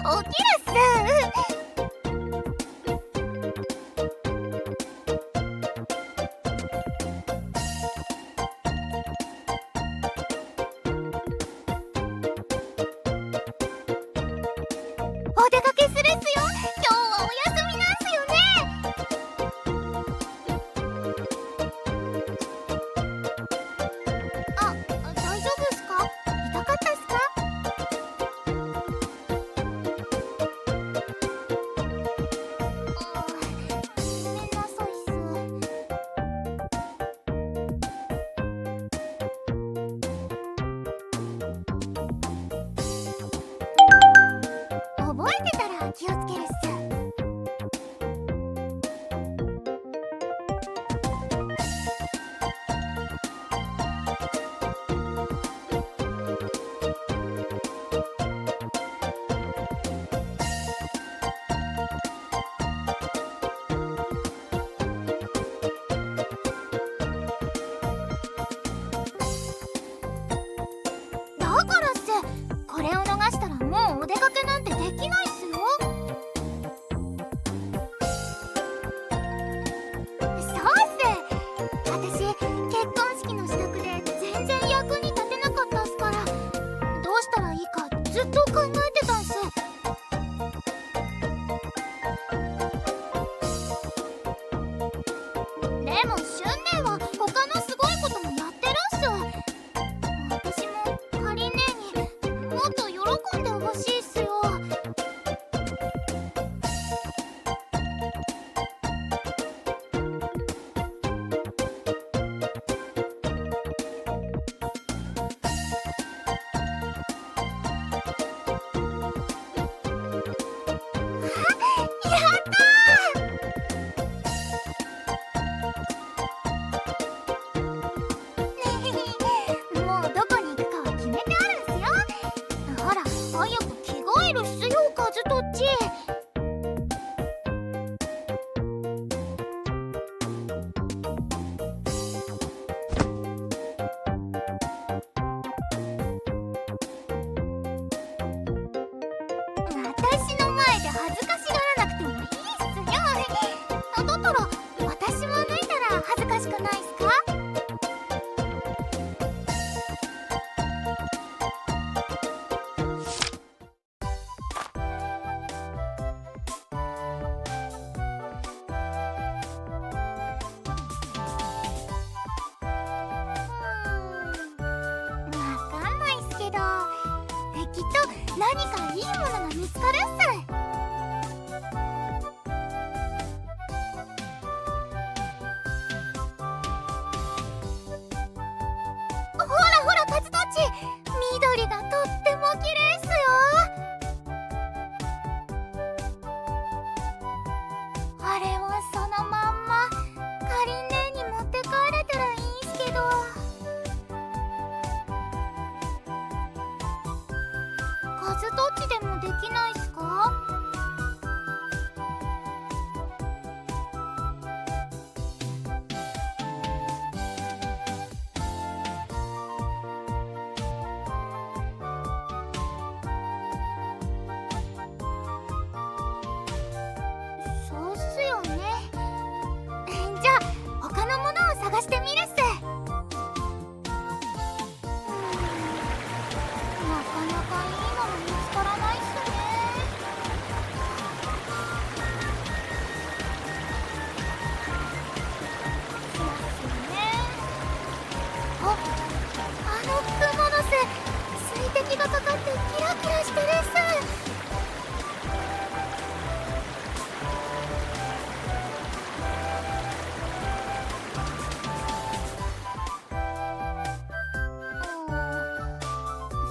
起きるっす。お出かけするっすよ。今日はお休みなんすよね。あ、大丈夫っすか？痛かったっすか？ごめんなさいっす。覚えてたら気をつけるっす。だからっす。これを逃したらもうお出かけなんてできないっすよ。そうっす。私、結婚式の支度で全然役に立てなかったっすから、どうしたらいいかずっと考えてたんす。でも春姉は他のすごいこともやってるんす。私もかりん姉にもっと喜んでほしいっすよ。やったーもうどこに行くかは決めてあるんすよ。ほら、早く着替えるっすよ、カズトッチ。私の前で恥ずかしがらなくてもいいっすよ。だったら私も脱いだら恥ずかしくないっすか？わかんないっすけど、きっと何かいいものが見つかるっす。ほらほら、カズトッチ、緑がとっても綺麗っすよ。あれをそのまんまかりん姉に持って帰れたらいいんすけど。カズトッチでもできないっすか？そうっすよね。じゃあ他のものを探してみるっす。なかなかいいもの見つからないっすね。そうっすよね。あのクモの巣、水滴がかかってキラキラしてるっす。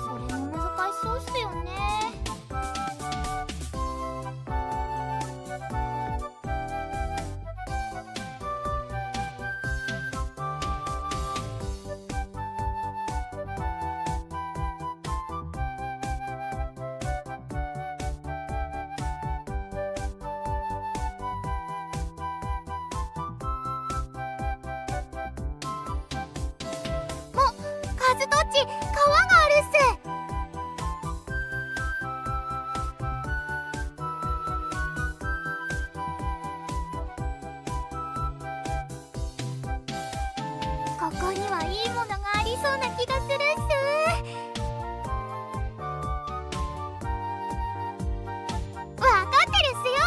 それも難しそうっすよね。カズトッチ、川があるっす。そうな気がするっす。わかってるっすよ。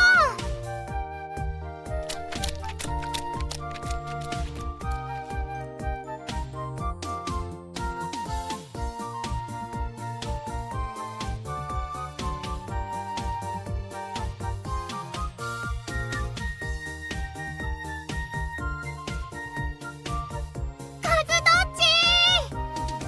カズドッチー！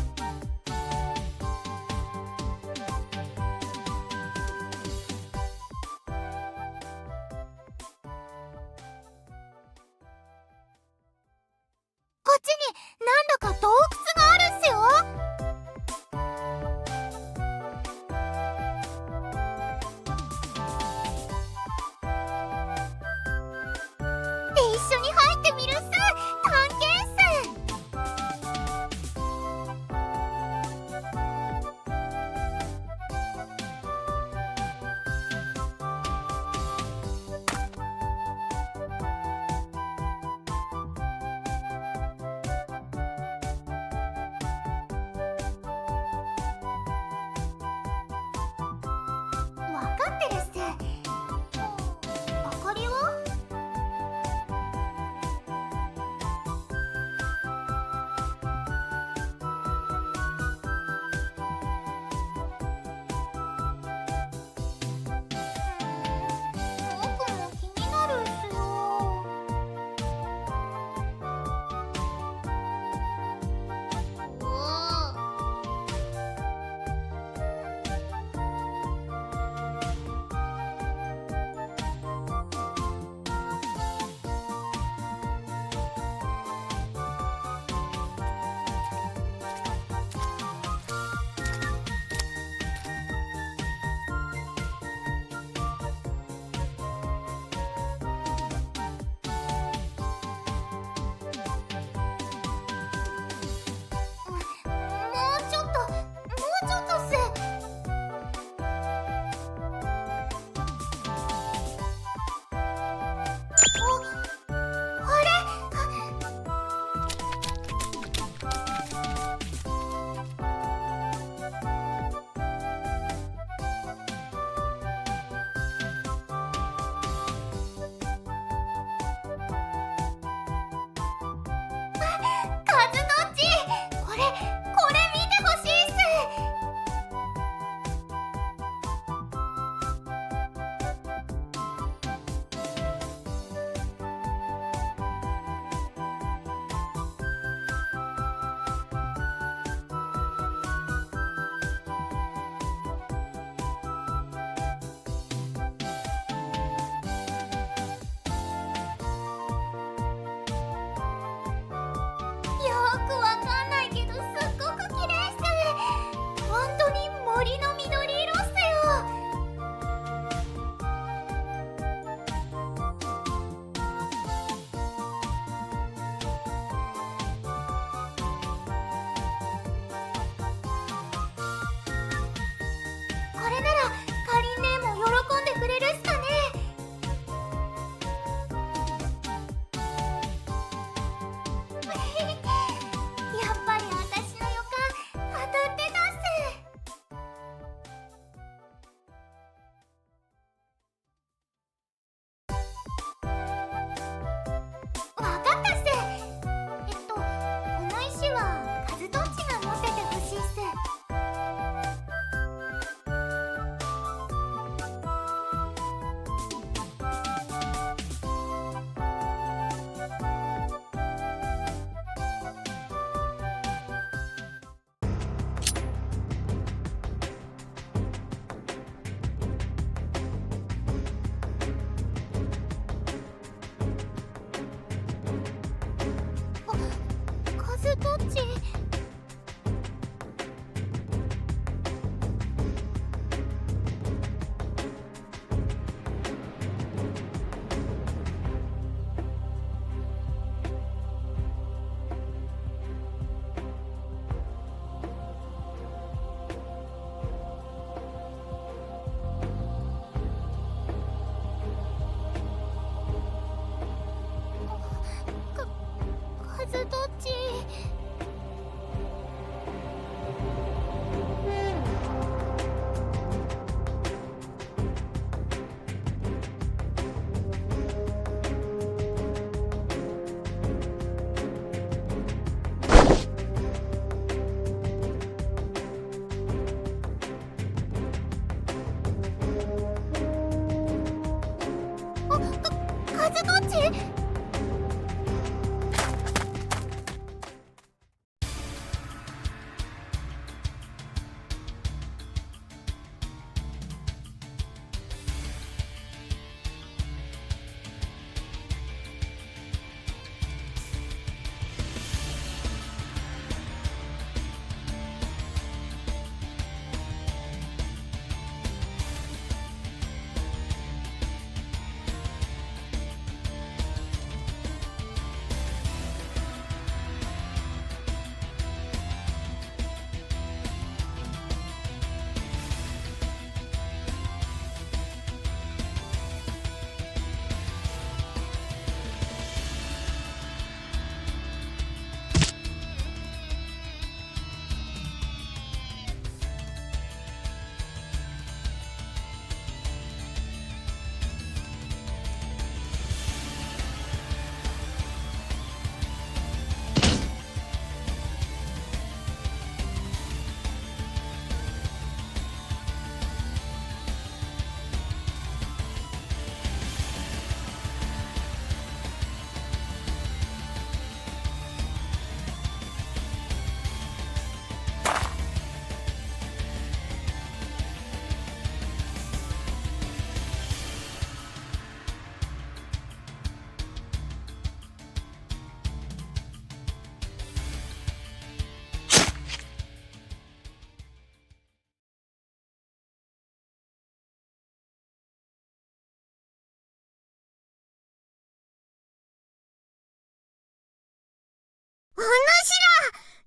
お主ら、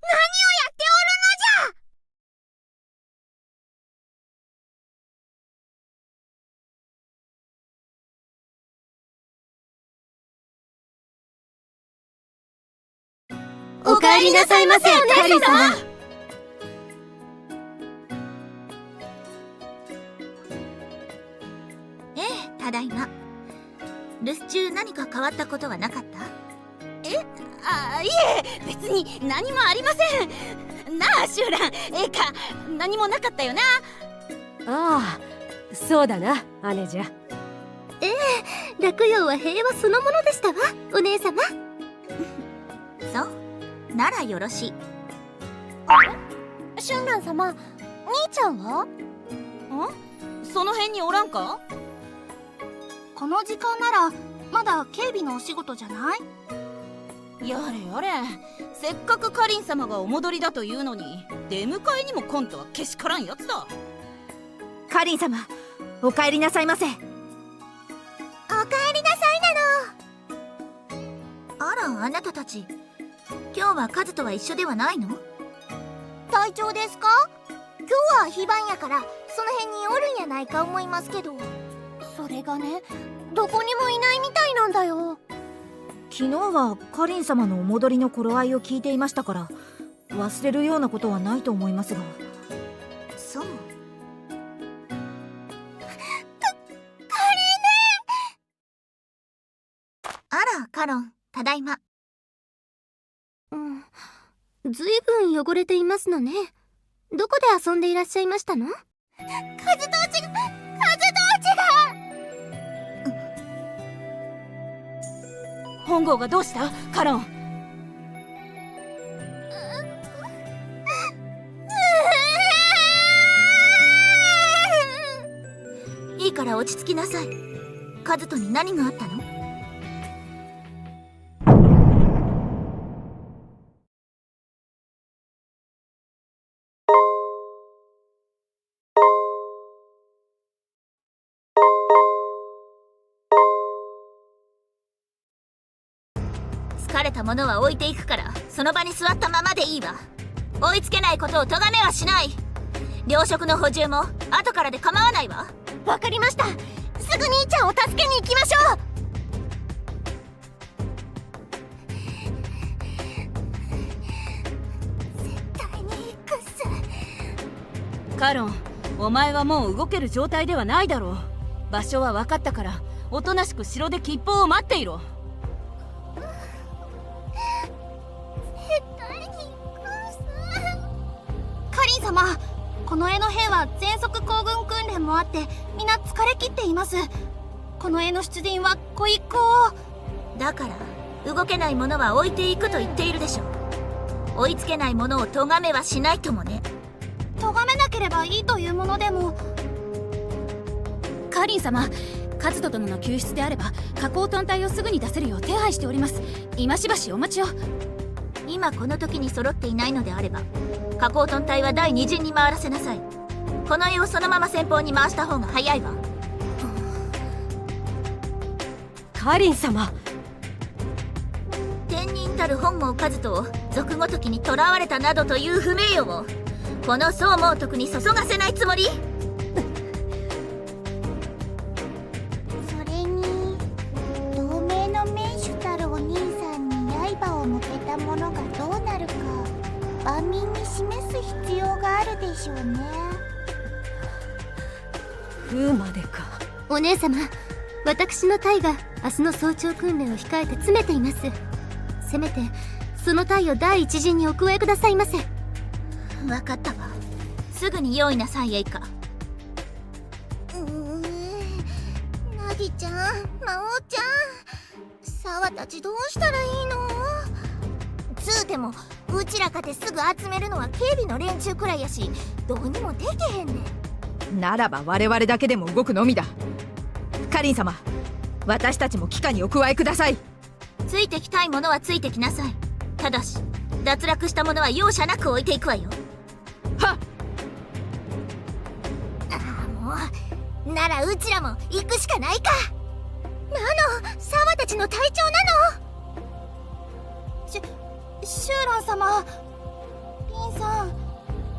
何をやっておるのじゃ。お帰りなさいませ、カリン様。ええ、ただいま。留守中何か変わったことはなかった？いえ、別に何もありません。なあ、シュウラン、か、何もなかったよな。ああ、そうだな、姉じゃ。洛陽は平和そのものでしたわ、お姉様。そうならよろしい。春蘭様、兄ちゃんは？その辺におらんか？この時間ならまだ警備のお仕事じゃない？やれやれ、せっかくカリン様がお戻りだというのに出迎えにも来んとはけしからんやつだ。カリン様、お帰りなさいませ。おかえりなさいなの。あら、あなたたち今日はカズとは一緒ではないの？隊長ですか？今日は非番やからその辺におるんやないか思いますけど。それがね、どこにもいないみたいなんだよ。昨日はカリン様のお戻りの頃合いを聞いていましたから、忘れるようなことはないと思いますが。そう。あら、カロン、ただいま。ずいぶん汚れていますのね。どこで遊んでいらっしゃいましたの？風通しが本郷がどうした？カロン。いいから落ち着きなさい。カズトに何があったの？疲れたものは置いていくから、その場に座ったままでいいわ。追いつけないことを咎めはしない。糧食の補充も後からで構わないわ。わかりました。すぐ兄ちゃんを助けに行きましょう。絶対に行くっす。カロン、お前はもう動ける状態ではないだろう。場所は分かったから、おとなしく城で吉報を待っていろ。カリン様、この江の兵は全速行軍訓練もあって皆疲れ切っています。この江の出陣はご一行を。だから動けないものは置いていくと言っているでしょ。追いつけないものを咎めはしないともね。咎めなければいいというものでも。カリン様、カズト殿の救出であれば加工艦隊をすぐに出せるよう手配しております。今しばしお待ちを。今この時に揃っていないのであれば、加工艦隊は第二陣に回らせなさい。この絵をそのまま先方に回した方が早いわ。カリン様、天人たる本郷和人を賊ごときに囚われたなどという不名誉をこの宋猛徳に注がせないつもり？それに同盟の名手たるお兄さんに刃を向けた者がどうなるか万民に示す必要があるでしょうね。風までか。お姉様、私の隊が明日の早朝訓練を控えて詰めています。せめてその隊を第一陣にお加えくださいませ。分かったわ。すぐに用意なさい、エイカ。ナギちゃん、魔王ちゃん、沢たちどうしたらいいの？つうてもうちらかてすぐ集めるのは警備の連中くらいやし、どうにもできへんねん。ならば我々だけでも動くのみだ。カリン様、私たちも騎下にお加えください。ついてきたいものはついてきなさい。ただし脱落したものは容赦なく置いていくわよ。はっ。ああ、もうならうちらも行くしかないか。なの、沢たちの隊長なの。シューラン様、リンさん、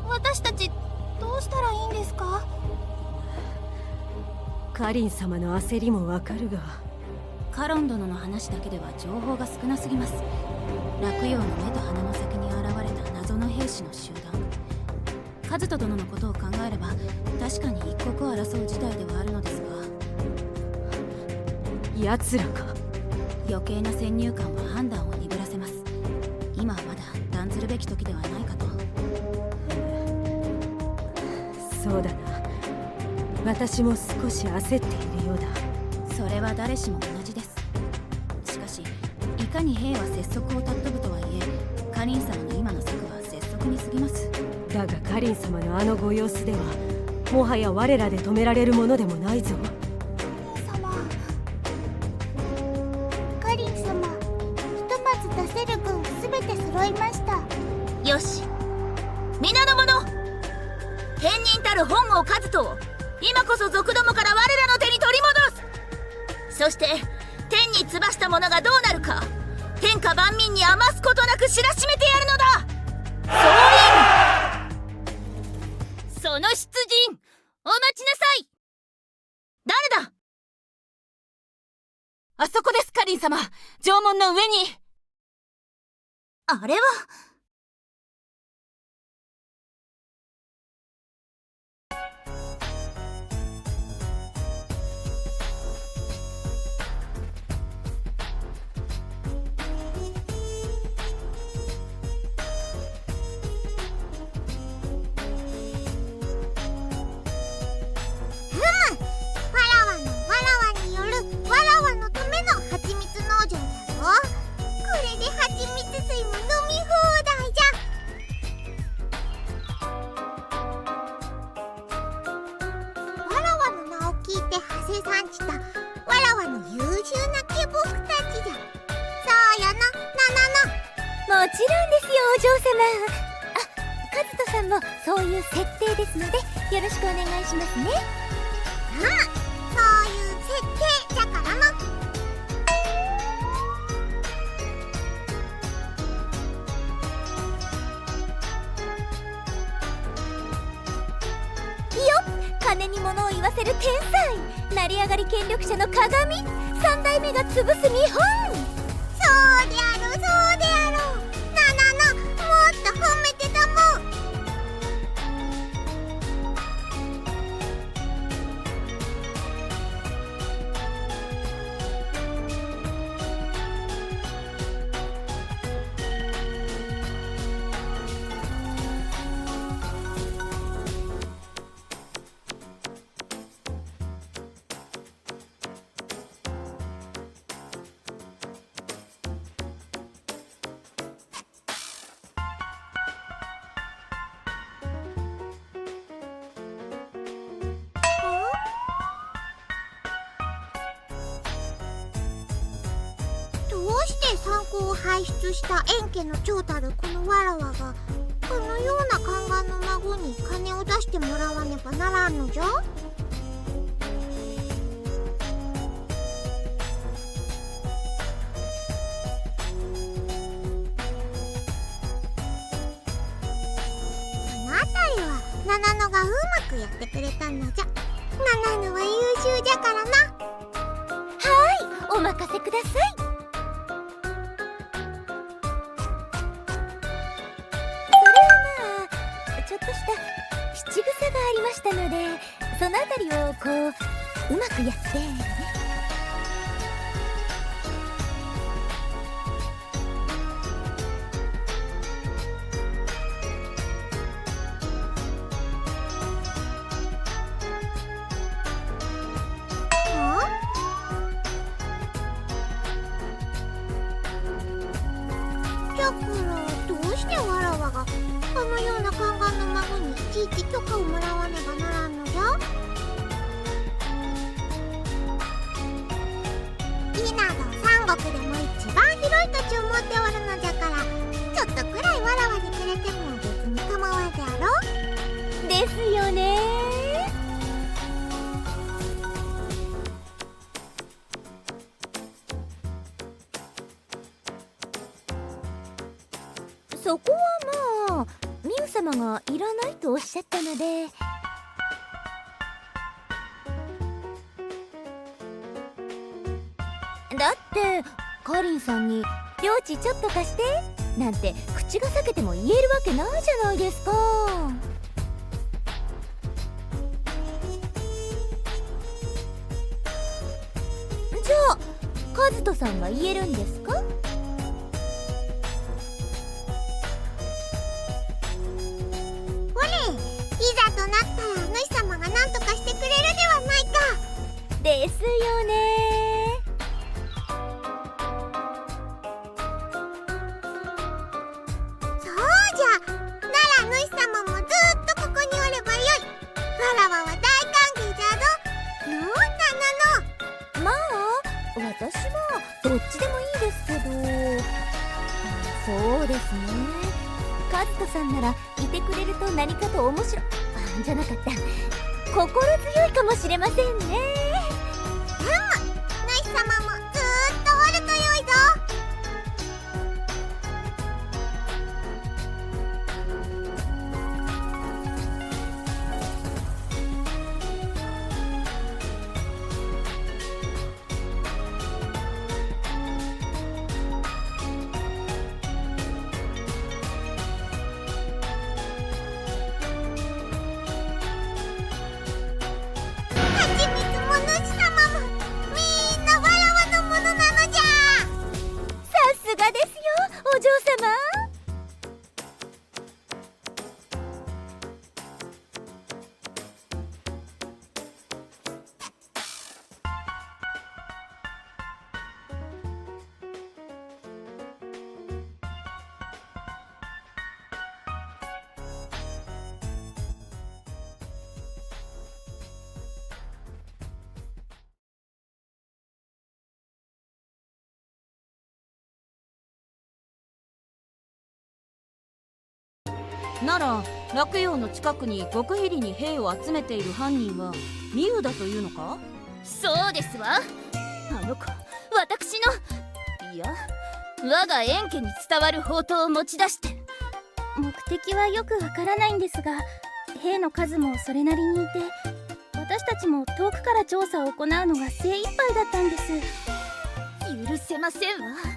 私たちどうしたらいいんですか？カリン様の焦りもわかるが、カロン殿の話だけでは情報が少なすぎます。落葉の目と鼻の先に現れた謎の兵士の集団。カズト殿のことを考えれば確かに一刻を争う事態ではあるのですが、奴らか。余計な先入観は判断を鈍らせます。今はまだ断ずるべき時ではないかと。そうだな、私も少し焦っているようだ。それは誰しも同じです。しかしいかに兵は拙速を尊ぶとはいえ、カリン様の今の策は拙速に過ぎます。だがカリン様のあのご様子ではもはや我らで止められるものでもないぞ。カリン様、ひとまず出せる分すべて揃いました。よし、皆の者、天人たる本郷和人を今こそ賊どもから我らの手に取り戻す。そして天につばした者がどうなるか、天下万民に余すことなく知らしめてやるのだ。その出陣お待ちなさい。誰だ？あそこです、カリン様。城門の上に。あれはわらわによるわらわのための蜂蜜農場だぞ。これで蜂蜜水も飲み放題じゃ。わらわの名を聞いて馳せ参じたわらわの優秀な下僕たちじゃ。そうよな、もちろんですよ、お嬢様。あ、カズトさんもそういう設定ですのでよろしくお願いしますね。そういう設定じゃからな。金に物を言わせる天才、成り上がり権力者の鏡、三代目が潰す見本。そうであろう、そうであろう。もっと褒めてたもん。どうして参考を輩出した円家の長たるこのわらわがこのような宦官の孫に金を出してもらわねばならんのじゃ？そのあたりはナナノがうまくやってくれたのじゃ。ナナノは優秀じゃからな。お任せください。ちょっとした七草がありましたので、そのあたりをこううまくやって。じゃからどうしてわらわがこのような宦官の孫にいちいち許可をもらわねばならんのじゃ？伊など三国でも一番広い土地を持っておるのじゃから、ちょっとくらいわらわにくれても別に構わんであろう。ですよね。らないとおっしゃったので。だってかりんさんに「領地ちょっと貸して」なんて口が裂けても言えるわけないじゃないですか。じゃあカズトさんが言えるんですか？いざとなったら主様が何とかしてくれるではないか。ですよね。そうじゃ、なら主様もずっとここにおればよい。わらわは大歓迎じゃぞ。のうなまあ私はどっちでもいいですけど。そうですね、カズトさんならいてくれると何かと面白じゃなかった、心強いかもしれませんね。主様もずーっとおるとよいぞ。はちみつも主様もみんなわらわのものなのじゃ。さすがですよお嬢様。なら洛陽の近くに極秘裏に兵を集めている犯人はミウだというのか？そうですわ。あの子私のいや我が円家に伝わる宝刀を持ち出して。目的はよくわからないんですが、兵の数もそれなりにいて、私たちも遠くから調査を行うのが精一杯だったんです。許せませんわ。絶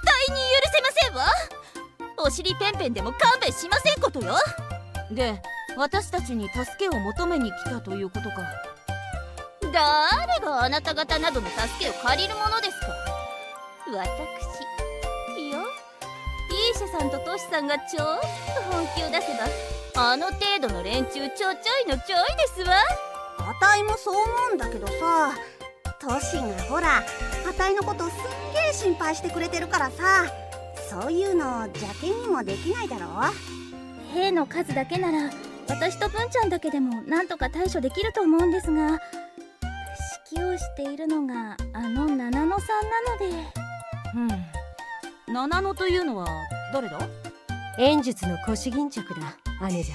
対に許せませんわ。お尻ペンペンでも勘弁しませんことよ。で、私たちに助けを求めに来たということか。誰があなた方などの助けを借りるものですか。私、いやイーシェさんとトシさんがちょっと本気を出せば、あの程度の連中ちょちょいのちょいですわ。あたいもそう思うんだけどさ、トシがほらあたいのことすっげえ心配してくれてるからさ、そういうの邪険にもできないだろ。兵の数だけなら私と文ちゃんだけでもなんとか対処できると思うんですが、指揮をしているのがあのナナノさんなので。ナナノというのは誰だ？演術の腰巾着だ、姉じゃ。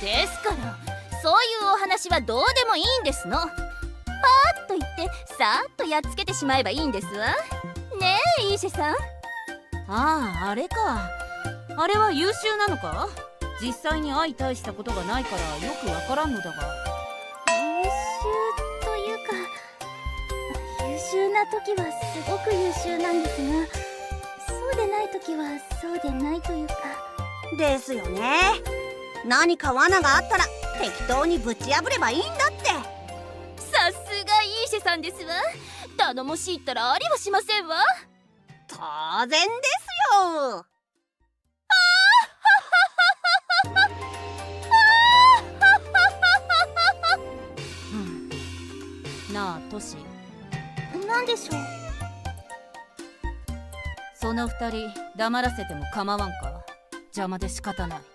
ですからそういうお話はどうでもいいんですの。パーッと言ってさーっとやっつけてしまえばいいんですわ。ねえイーシェさん。ああ、あれか。あれは優秀なのか？実際に相対したことがないからよくわからんのだが。優秀というか、優秀な時はすごく優秀なんですが、そうでない時はそうでないというか。ですよね。何か罠があったら適当にぶち破ればいいんだって。さすがイーシェさんですわ。頼もしいったらありはしませんわ。当然ですよ。なあトシ、なんでしょう。その二人黙らせても構わんか。邪魔で仕方ない。すい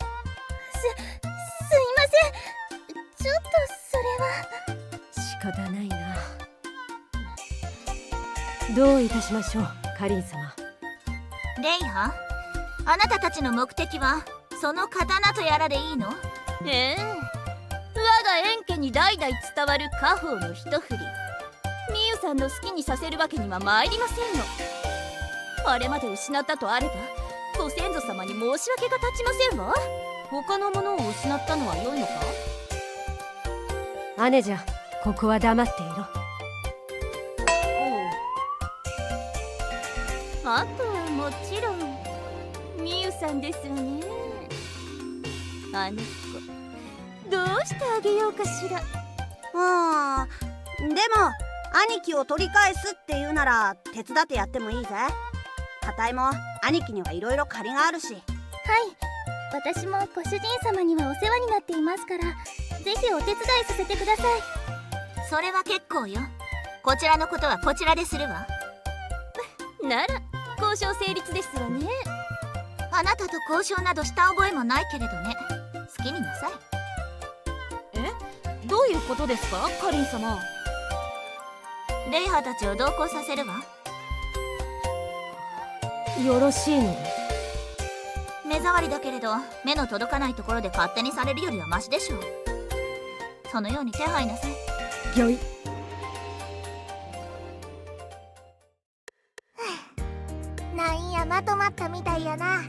ません。ちょっとそれは。仕方ないな。どういたしましょう、カリン様。レイハ、あなたたちの目的はその刀とやらでいいの？ええ、我が円家に代々伝わる家宝の一振り、ミユさんの好きにさせるわけには参りませんの。あれまで失ったとあればご先祖様に申し訳が立ちませんわ。他のものを失ったのは良いのか？姉じゃ、ここは黙っていろ。あとはもちろんみゆさんですわね。あの子どうしてあげようかしら。でも兄貴を取り返すって言うなら手伝ってやってもいいぜ。あたいも兄貴にはいろいろ借りがあるし。はい、私もご主人様にはお世話になっていますから、ぜひお手伝いさせてください。それは結構よ。こちらのことはこちらでするわ。なら交渉成立ですわね。あなたと交渉などした覚えもないけれどね。好きになさい。どういうことですか、カリン様？レイハたちを同行させるわ。よろしいの？目障りだけれど目の届かないところで勝手にされるよりはマシでしょう。そのように手配なさい。よい。なんやまとまったみたいやな。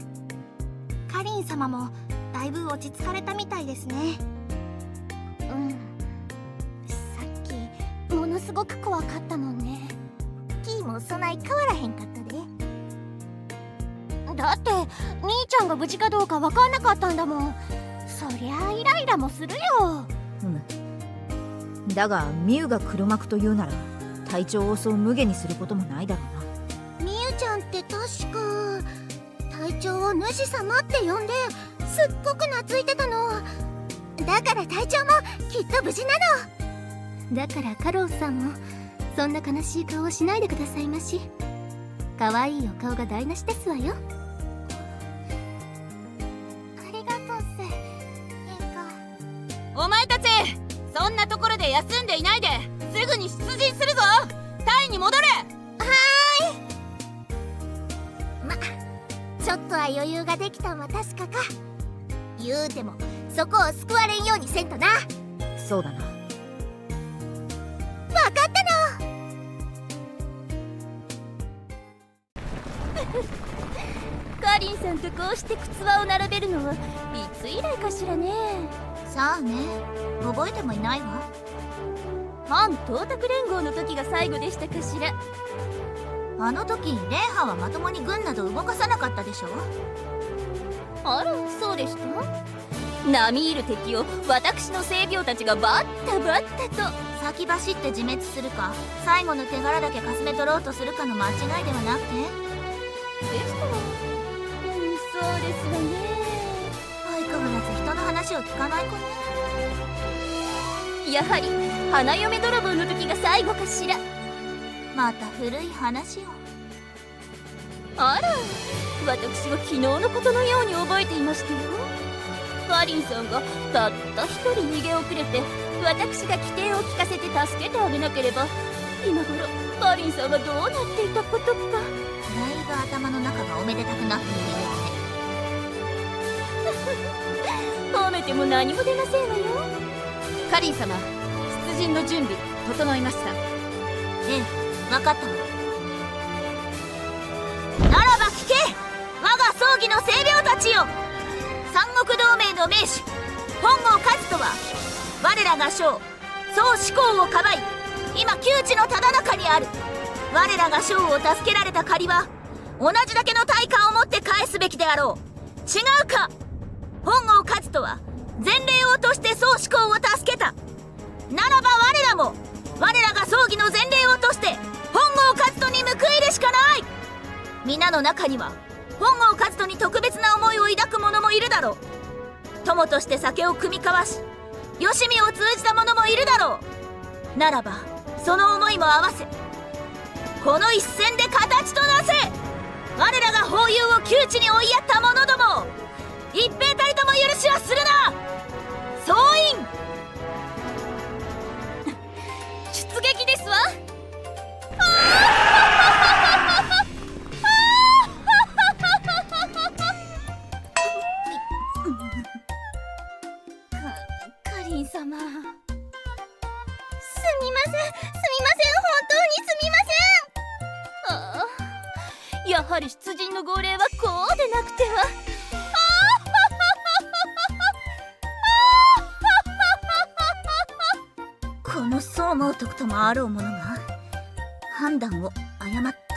かりん様もだいぶ落ち着かれたみたいですね。さっきものすごく怖かったもんね。キーもそない変わらへんかったで。だって兄ちゃんが無事かどうか分かんなかったんだもん。そりゃあイライラもするよ。だがミユが黒幕というなら隊長をそう無下にすることもないだろうな。みゆちゃんって確か隊長を主様って呼んですっごく懐いてたの。だから隊長もきっと無事なの。だからカロンさんもそんな悲しい顔をしないでくださいまし。可愛いお顔が台無しですわよ。ありがとうっす。お前たち、そんなところで休んでいないですぐに出陣するぞ。隊に戻れ。ちょっとは余裕ができたんは確かか。言うてもそこを救われんようにせんとな。そうだな。わかったの。カリンさんとこうして靴輪を並べるのはいつ以来かしらね。さあね、覚えてもいないわ。反東卓連合の時が最後でしたかしら。あの時レンハはまともに軍など動かさなかったでしょ。あら、そうでした。並みいる敵を私の精邈たちがバッタバッタと。先走って自滅するか、最後の手柄だけかすめ取ろうとするかの間違いではなくて。でしたら、そうですわね。相変わらず人の話を聞かない子ね。やはり花嫁泥棒の時が最後かしら。また古い話を。あら、私は昨日のことのように覚えていましたよ。カリンさんがたった一人逃げ遅れて、私が機転を利かせて助けてあげなければ、今頃カリンさんはどうなっていたことか。だいぶ頭の中がおめでたくなっているようね。褒めても何も出ませんわよ。カリン様、出陣の準備整いました。ええ、分かったわ。ならば聞け、我が葬儀の精邈たちよ。三国同盟の盟主本郷和人は我らが将宋志功をかばい、今窮地のただ中にある。我らが将を助けられた借りは同じだけの対価を持って返すべきであろう。違うか。本郷和人は前例をとして宋志功を助けた。ならば我らも我らが葬儀の前例をとして本郷和人に報いるしかない。皆の中には本郷和人に特別な思いを抱く者もいるだろう。友として酒を酌み交わしよしみを通じた者もいるだろう。ならばその思いも合わせこの一戦で形となせ。我らが法友を窮地に追いやった者どもを一兵たりとも許しはするな。総員出撃ですわ。カリン様、すみません、本当にすみません。ああ、やはり出陣の号令はこうでなくては。この相馬を解くともあろう者が判断を誤った。